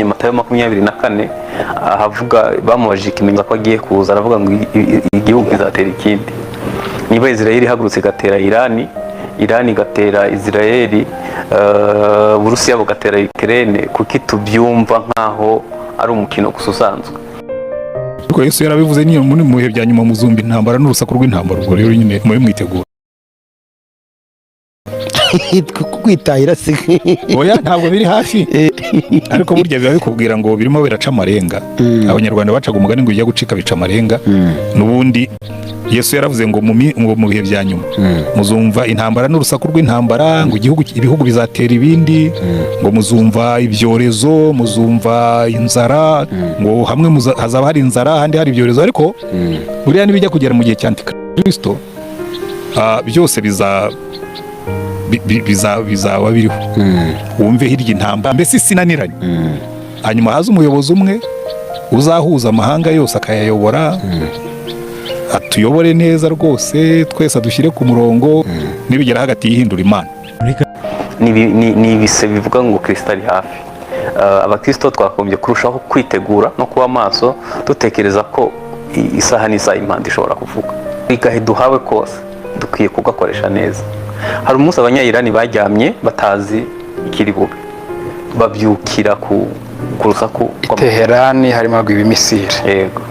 Matayo 24 ahavuga bamubajije ikimenyetso ko agiye kuza, aravuga ngo igihugu kizatera ikindi. Niba Israel ihagurutse igatera Irani igatera Israel, Burusiya bugatera Ukraine, kuki tubyumva nkaho ari umukino gusa usanzwe. Kuko Yesu yarabivuze niyo muri mu bihe bya nyuma muzumba intambara n'urusaku rw'intambara, ubwo rero nyine muri mwitegura kwitahira se. Oya, ntabwo biri hafi, ariko burya biba bikubwira ngo birimo biraca amarenga. Abanyarwanda bacaga umugani ngo ujya gucika bica amarenga. Nubundi Yesu yaravuze ngo mu bihe bya nyuma muzumva intambara n'urusaku rw'intambara, ngo ibihugu bizatera ibindi, ngo muzumva ibyorezo, muzumva inzara, ngo hamwe hazaba hari inzara, ahandi hari ibyorezo. Ariko buriya nibijya kugera mu gihe cya Antikristo, byose bizaba biriho. Wumve hirya intambara mbese isinaniranye, hanyuma haza umuyobozi umwe uzahuza amahanga yose akayayobora, atuyobore neza rwose, twese adushyire ku murongo, nibigera hagati yihindura Imana. Ni ibise bivuga ngo Kristo ari hafi. Abakristo twakombye kurushaho kwitegura no kuba maso, dutekereza ko isaha n'isaha impanda ishobora kuvuga. Igahe duhawe kose dukwiye kugakoresha neza. Hari umunsi abanyayirani bajyamye batazi ikiri bube, babyukira ku rusaku Teherani harimo ibimisiri. Yego.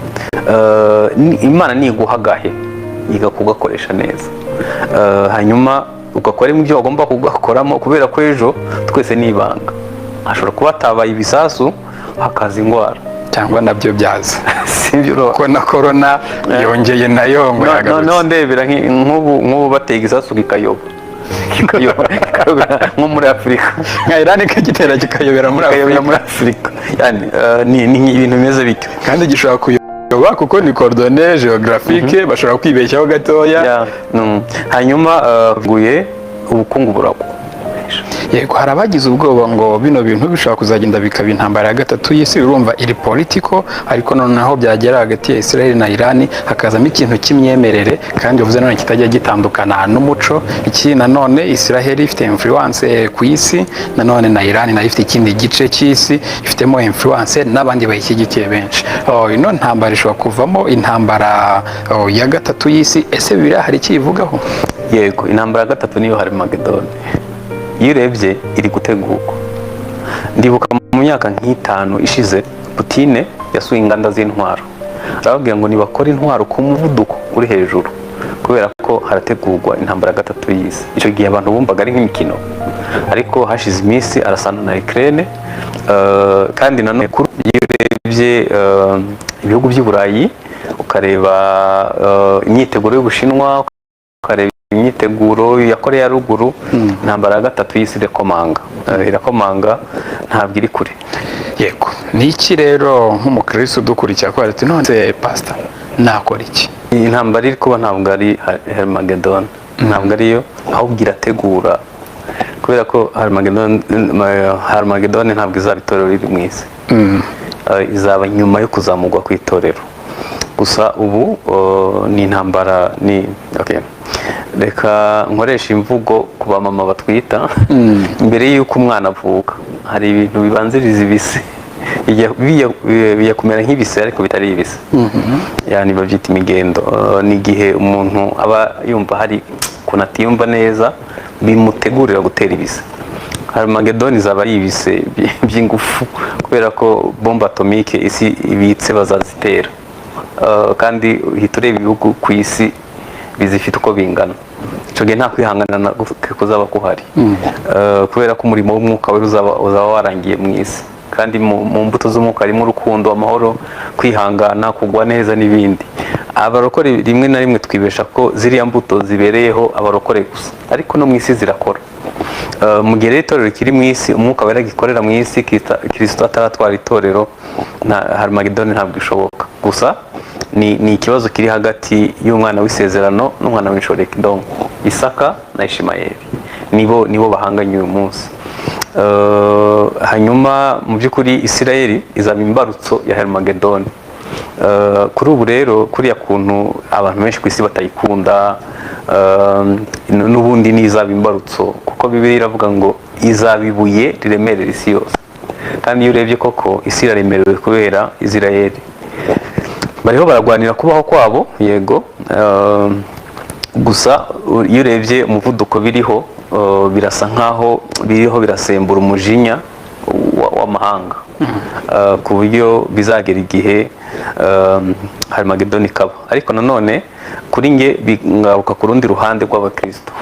Imana niguhagahe yiga kugakoresha neza, hanyuma ugakora ibyo wagomba kugakoramo, kubera ko ejo twese nibanga hashobora kuba tabaye ibisasu hakaza indwara cyangwa nabyo byaza. Sibyo ko na corona yongeye nayo ngo yagarutse. No ndebera nk'ubu batega isasu kikayoba nko muri Afurika, nka Iran kigitera kikayobera muri Afurika. Yani ni ibintu bimeze bityo, kandi gishobora kuyoba kuko ni coordonnées géographiques, bashobora kwibeshyaho gatoya. Hanyuma guye ubukungu buragwa. Yego, hari abagize ubwoba ngo bino bintu bishobora kuzagenda bikaba intambara ya gatatu y'isi. Urumva iri politiko, ariko noneho byagera hagati ya Israel na Iran hakazamo ikintu cy'imyemerere, kandi uvuze none kitajya gitandukana n'umuco. Iki nanone Israel ifite influence ku isi, nanone na Iran nayo ifite ikindi gice cy'isi ifitemo influence, n'abandi bayishyigikiye benshi. Ino ntambara ishobora kuvamo intambara ya gatatu y'isi. Ese Bibiliya hari ikivugaho? Yego, intambara ya gatatu niyo Harmagedoni. Iyo urebye iri gutegurwa. Ndibuka mu myaka nk'itanu ishize, Putin yasuye inganda z'intwaro, arababwira ngo nibakora intwaro ku muvuduko uri hejuru, kubera ko harategurwa intambara ya gatatu y'isi. Icyo gihe abantu bumvaga ari nk'imikino, ariko hashize iminsi arasana na Ukraine. Kandi nanone iyo urebye ibihugu by'i Burayi, ukareba imyiteguro y'Ubushinwa, ukareba imyiteguro ya Korea ya ruguru, intambara ya gatatu y'isi irakomanga ntabwo iri kure. Yego, ni iki rero nk'umukristo dukurikira ko ati none pastor nakora iki? Intambara iri kuba ntabwo ari Harmagedon, ntabwo ariyo, ahubwo irategura, kubera ko Harmagedon ntabwo izaba itorero riri mu isi, izaba nyuma yo kuzamurwa ku itorero. Gusa ubu ni intambara okay. Reka nkoresha imvugo ku bamama batwita. Mbere y'uko umwana avuka hari ibintu bibanziriza ibise, bijya kumera nk'ibise ariko bitari ibise. Yani babyita imigendo. Ni igihe umuntu aba yumva hari ukuntu atiyumva neza, bimutegurira gutera ibise. Harmagedoni izaba ari ibise by'ingufu, kubera ko bombe atomike isi ibitse bazazitera. Kandi uhita ureba ibihugu ku isi bizifite uko bingana. Icyo gihe nta kwihangana kuzaba kuhari, kubera ko umurimo w'umwuka we uzaba warangiye mu isi. Kandi mu mbuto z'umwuka harimo urukundo, amahoro, kwihangana, kugwa neza n'ibindi. Abarokore rimwe na rimwe twibesha ko ziriya mbuto zibereyeho abarokore gusa, ariko no mu isi zirakora. Mu gihe rero itorero kiri mu isi, umwuka wera gikorera mu isi, Kristo ataratwara itorero, Harmagedoni ntabwo ishoboka. Gusa ni ikibazo kiri hagati y'umwana w'isezerano n'umwana w'inshoreke, Isaka na Ishimayeli. Nibo bahanganye uyu munsi. Hanyuma mu by'ukuri Isirayeli izaba imbarutso ya Harmagedoni. Kuri ubu rero, kuriya kuntu abantu benshi ku isi batayikunda, n'ubundi ni izaba imbarutso, kuko Bibiliya iravuga ngo izaba ibuye riremerera isi yose. kandi iyo urebye koko isi iraremerewe kubera Isirayeli. Bariho baragwanira kubaho kwabo, yego, gusa iyo urebye umuvuduko biriho, birasa nkaho biriho birasembura umujinya w'amahanga, ku buryo bizagera igihe Harmagedoni ikaba. Ariko nanone kuri nge ngaruka ku rundi ruhande rw'abakristo,